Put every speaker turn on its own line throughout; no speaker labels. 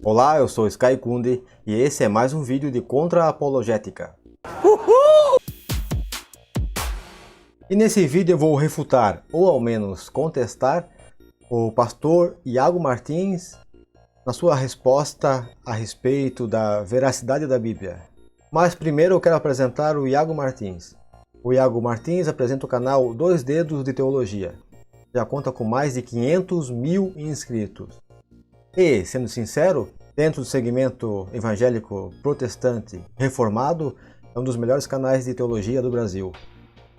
Olá, eu sou Sky Kunde e esse é mais um vídeo de Contra-Apologética. E nesse vídeo eu vou refutar, ou ao menos contestar, o pastor Iago Martins na sua resposta a respeito da veracidade da Bíblia. Mas primeiro eu quero apresentar o Iago Martins. O Iago Martins apresenta o canal Dois Dedos de Teologia. Já conta com mais de 500 mil inscritos. E, sendo sincero, dentro do segmento evangélico protestante reformado, é um dos melhores canais de teologia do Brasil.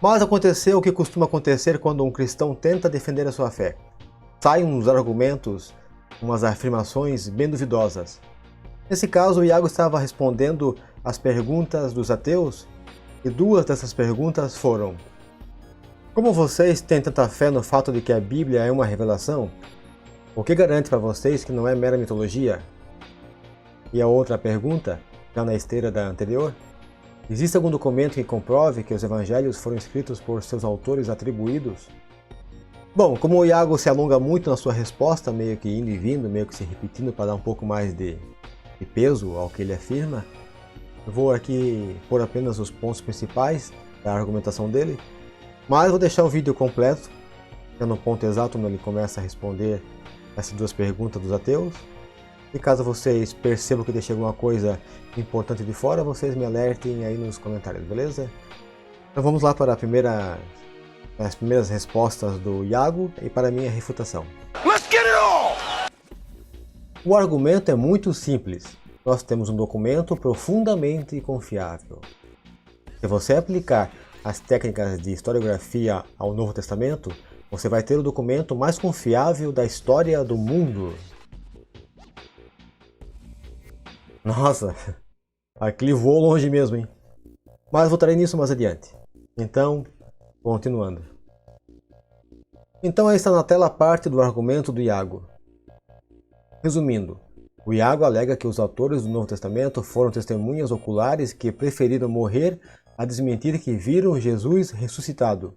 Mas aconteceu o que costuma acontecer quando um cristão tenta defender a sua fé. Saem uns argumentos, umas afirmações bem duvidosas. Nesse caso, o Iago estava respondendo às perguntas dos ateus, e duas dessas perguntas foram: como vocês têm tanta fé no fato de que a Bíblia é uma revelação? O que garante para vocês que não é mera mitologia? E a outra pergunta, já na esteira da anterior: existe algum documento que comprove que os evangelhos foram escritos por seus autores atribuídos? Bom, como o Iago se alonga muito na sua resposta, meio que indo e vindo, meio que se repetindo para dar um pouco mais de peso ao que ele afirma, eu vou aqui pôr apenas os pontos principais da argumentação dele, mas vou deixar o vídeo completo, que é no ponto exato onde ele começa a responder essas duas perguntas dos ateus. E caso vocês percebam que deixei alguma coisa importante de fora, vocês me alertem aí nos comentários, beleza? Então vamos lá para as primeiras respostas do Iago e para a minha refutação. Let's get it on! O argumento é muito simples. Nós temos um documento profundamente confiável. Se você aplicar as técnicas de historiografia ao Novo Testamento, você vai ter o documento mais confiável da história do mundo. Nossa, aquele voou longe mesmo, hein? Mas voltarei nisso mais adiante. Então, continuando. Então aí está na tela parte do argumento do Iago. Resumindo, o Iago alega que os autores do Novo Testamento foram testemunhas oculares que preferiram morrer a desmentir que viram Jesus ressuscitado.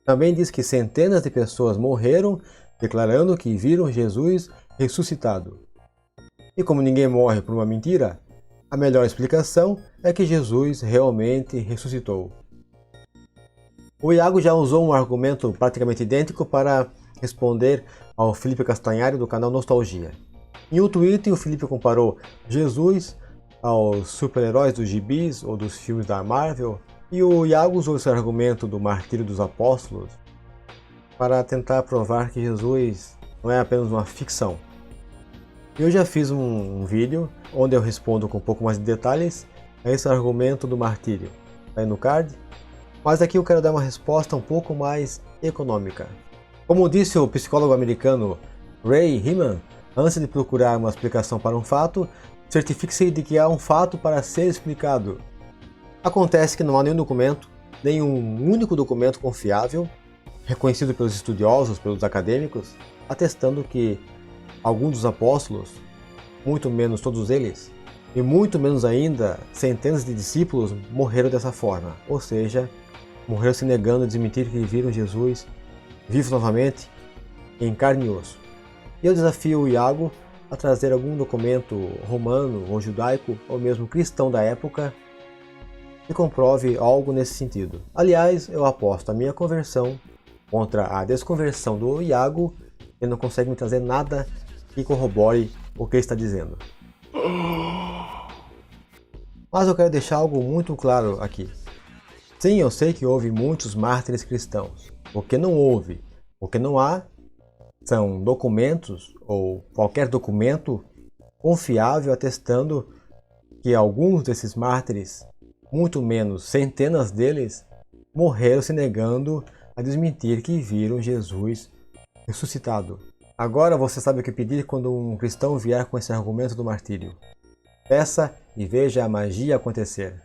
Também diz que centenas de pessoas morreram declarando que viram Jesus ressuscitado. E como ninguém morre por uma mentira, a melhor explicação é que Jesus realmente ressuscitou. O Iago já usou um argumento praticamente idêntico para responder ao Felipe Castanhari do canal Nostalgia. Em um tweet, o Felipe comparou Jesus aos super-heróis dos gibis ou dos filmes da Marvel, e o Iago usou esse argumento do martírio dos apóstolos para tentar provar que Jesus não é apenas uma ficção. Eu já fiz um vídeo onde eu respondo com um pouco mais de detalhes a esse argumento do martírio, tá aí no card, mas aqui eu quero dar uma resposta um pouco mais econômica. Como disse o psicólogo americano Ray Hyman, antes de procurar uma explicação para um fato, certifique-se de que há um fato para ser explicado. Acontece que não há nenhum documento, nenhum único documento confiável, reconhecido pelos estudiosos, pelos acadêmicos, atestando que alguns dos apóstolos, muito menos todos eles, e muito menos ainda centenas de discípulos morreram dessa forma, ou seja, morreram se negando a admitir que viram Jesus vivo novamente em carne e osso. E eu desafio o Iago a trazer algum documento romano ou judaico ou mesmo cristão da época que comprove algo nesse sentido. Aliás, eu aposto a minha conversão contra a desconversão do Iago, ele não consegue me trazer nada que corrobore o que ele está dizendo. Mas eu quero deixar algo muito claro aqui. Sim, eu sei que houve muitos mártires cristãos. O que não houve, o que não há, são documentos ou qualquer documento confiável atestando que alguns desses mártires, muito menos centenas deles, morreram se negando a desmentir que viram Jesus ressuscitado. Agora você sabe o que pedir quando um cristão vier com esse argumento do martírio. Peça e veja a magia acontecer.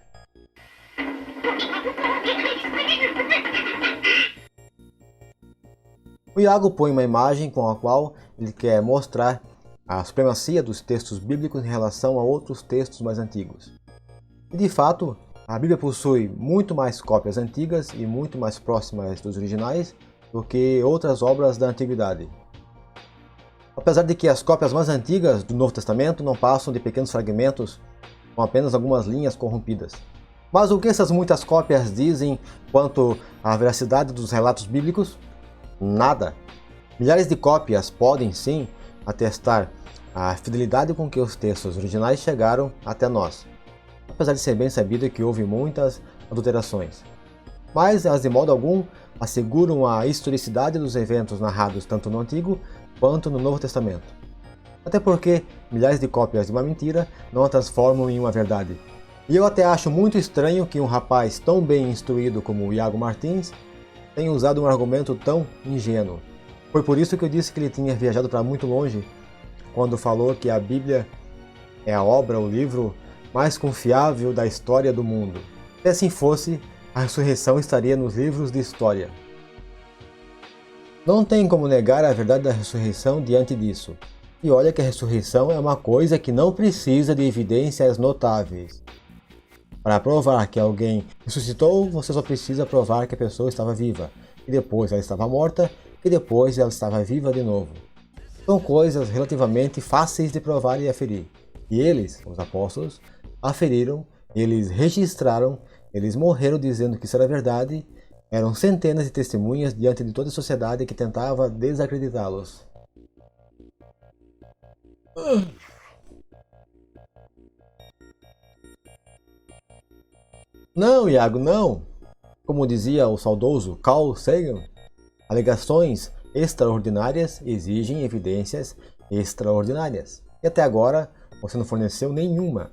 O Iago põe uma imagem com a qual ele quer mostrar a supremacia dos textos bíblicos em relação a outros textos mais antigos. E de fato, a Bíblia possui muito mais cópias antigas e muito mais próximas dos originais do que outras obras da antiguidade. Apesar de que as cópias mais antigas do Novo Testamento não passam de pequenos fragmentos com apenas algumas linhas corrompidas. Mas o que essas muitas cópias dizem quanto à veracidade dos relatos bíblicos? Nada. Milhares de cópias podem sim atestar a fidelidade com que os textos originais chegaram até nós, apesar de ser bem sabido que houve muitas adulterações. Mas elas de modo algum asseguram a historicidade dos eventos narrados tanto no Antigo quanto no Novo Testamento. Até porque milhares de cópias de uma mentira não a transformam em uma verdade. E eu até acho muito estranho que um rapaz tão bem instruído como o Iago Martins tenha usado um argumento tão ingênuo. Foi por isso que eu disse que ele tinha viajado para muito longe quando falou que a Bíblia é a obra, o livro mais confiável da história do mundo. Se assim fosse, a ressurreição estaria nos livros de história. Não tem como negar a verdade da ressurreição diante disso. E olha que a ressurreição é uma coisa que não precisa de evidências notáveis. Para provar que alguém ressuscitou, você só precisa provar que a pessoa estava viva, e depois ela estava morta, e depois ela estava viva de novo. São coisas relativamente fáceis de provar e aferir. E eles, os apóstolos, aferiram, eles registraram, eles morreram dizendo que isso era verdade. Eram centenas de testemunhas diante de toda a sociedade que tentava desacreditá-los. Não, Iago, não! Como dizia o saudoso Carl Sagan, alegações extraordinárias exigem evidências extraordinárias. E até agora você não forneceu nenhuma.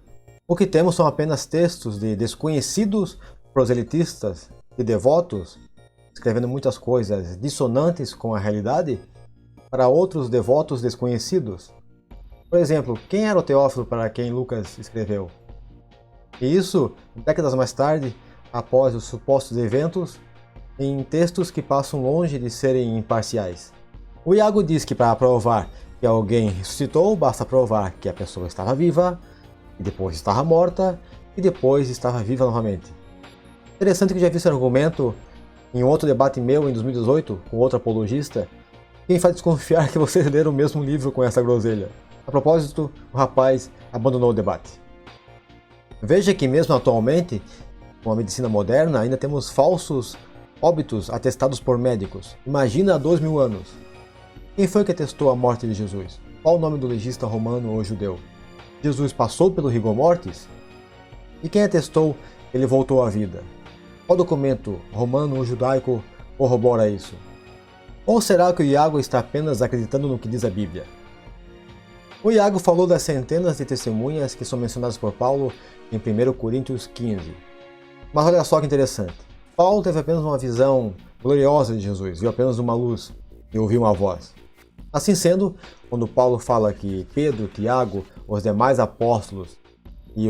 O que temos são apenas textos de desconhecidos proselitistas e devotos, escrevendo muitas coisas dissonantes com a realidade, para outros devotos desconhecidos. Por exemplo, quem era o Teófilo para quem Lucas escreveu? E isso, décadas mais tarde, após os supostos eventos, em textos que passam longe de serem imparciais. O Iago diz que para provar que alguém ressuscitou, basta provar que a pessoa estava viva, e depois estava morta, e depois estava viva novamente. Interessante que eu já vi esse argumento em outro debate meu em 2018, com outro apologista, quem faz desconfiar que vocês leram o mesmo livro com essa groselha. A propósito, o rapaz abandonou o debate. Veja que mesmo atualmente, com a medicina moderna, ainda temos falsos óbitos atestados por médicos. Imagina há 2000 anos. Quem foi que atestou a morte de Jesus? Qual o nome do legista romano ou judeu? Jesus passou pelo rigor mortis? E quem atestou que ele voltou à vida? Qual documento romano ou judaico corrobora isso? Ou será que o Iago está apenas acreditando no que diz a Bíblia? O Iago falou das centenas de testemunhas que são mencionadas por Paulo em 1 Coríntios 15. Mas olha só que interessante. Paulo teve apenas uma visão gloriosa de Jesus, viu apenas uma luz e ouviu uma voz. Assim sendo, quando Paulo fala que Pedro, Tiago, os demais apóstolos e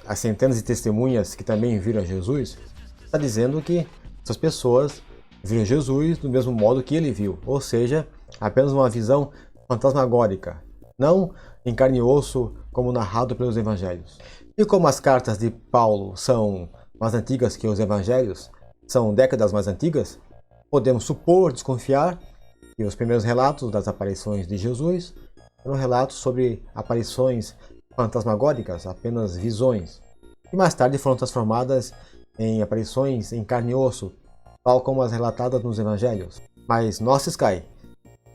as centenas de testemunhas que também viram Jesus, está dizendo que essas pessoas viram Jesus do mesmo modo que ele viu, ou seja, apenas uma visão fantasmagórica, não em carne e osso como narrado pelos evangelhos. E como as cartas de Paulo são mais antigas que os evangelhos, são décadas mais antigas, podemos supor, desconfiar, que os primeiros relatos das aparições de Jesus eram relatos sobre aparições fantasmagóricas, apenas visões, e mais tarde foram transformadas em aparições em carne e osso, tal como as relatadas nos evangelhos. Mas nossa Sky,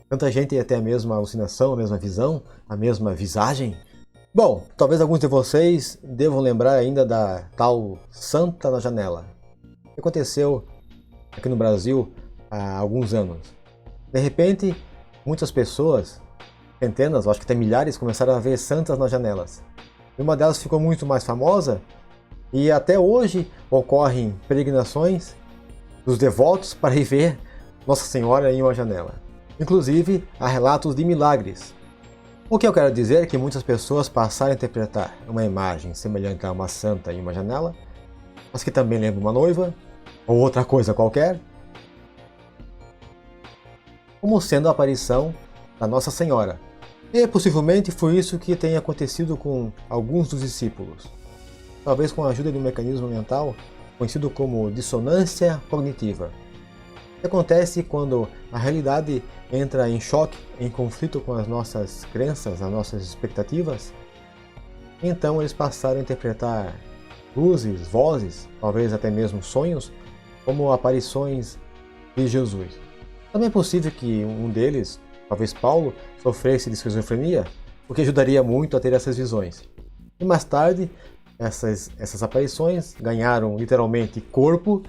tanta gente ia ter a mesma alucinação, a mesma visão, a mesma visagem? Bom, talvez alguns de vocês devam lembrar ainda da tal Santa na Janela, que aconteceu aqui no Brasil há alguns anos. De repente, muitas pessoas, centenas, acho que até milhares, começaram a ver santas nas janelas. E uma delas ficou muito mais famosa, e até hoje ocorrem peregrinações dos devotos para ir ver Nossa Senhora em uma janela. Inclusive, há relatos de milagres. O que eu quero dizer é que muitas pessoas passaram a interpretar uma imagem semelhante a uma santa em uma janela, mas que também lembra uma noiva, ou outra coisa qualquer, como sendo a aparição da Nossa Senhora. E possivelmente foi isso que tenha acontecido com alguns dos discípulos, talvez com a ajuda de um mecanismo mental conhecido como dissonância cognitiva. que acontece quando a realidade entra em choque, em conflito com as nossas crenças, as nossas expectativas. Então eles passaram a interpretar luzes, vozes, talvez até mesmo sonhos, como aparições de Jesus. Também é possível que um deles, talvez Paulo, sofresse de esquizofrenia, o que ajudaria muito a ter essas visões. E mais tarde, essas aparições ganharam literalmente corpo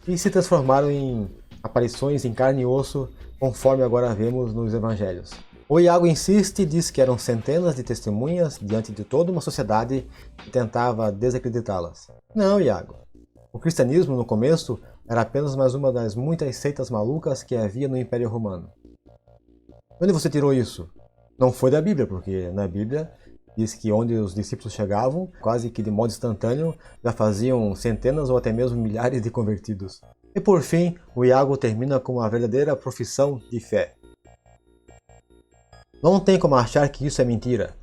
e se transformaram em aparições em carne e osso, conforme agora vemos nos evangelhos. O Iago insiste e diz que eram centenas de testemunhas diante de toda uma sociedade que tentava desacreditá-las. Não, Iago. O cristianismo, no começo, era apenas mais uma das muitas seitas malucas que havia no Império Romano. Onde você tirou isso? Não foi da Bíblia, porque na Bíblia diz que onde os discípulos chegavam, quase que de modo instantâneo, já faziam centenas ou até mesmo milhares de convertidos. E por fim, o Iago termina com uma verdadeira profissão de fé. Não tem como achar que isso é mentira.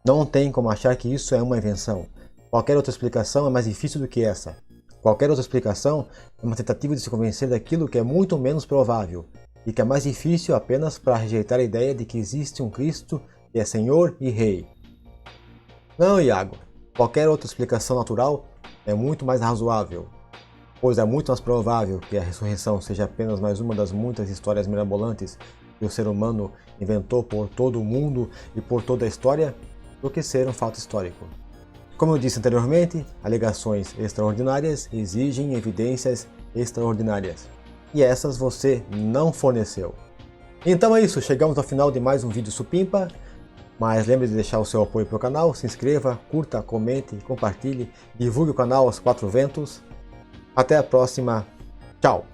Não tem como achar que isso é uma invenção. Qualquer outra explicação é mais difícil do que essa. Qualquer outra explicação é uma tentativa de se convencer daquilo que é muito menos provável e que é mais difícil apenas para rejeitar a ideia de que existe um Cristo que é Senhor e Rei. Não, Iago. Qualquer outra explicação natural é muito mais razoável, pois é muito mais provável que a ressurreição seja apenas mais uma das muitas histórias mirabolantes que o ser humano inventou por todo o mundo e por toda a história, do que ser um fato histórico. Como eu disse anteriormente, alegações extraordinárias exigem evidências extraordinárias. E essas você não forneceu. Então é isso, chegamos ao final de mais um vídeo supimpa. Mas lembre de deixar o seu apoio para o canal, se inscreva, curta, comente, compartilhe, divulgue o canal aos quatro ventos. Até a próxima, tchau!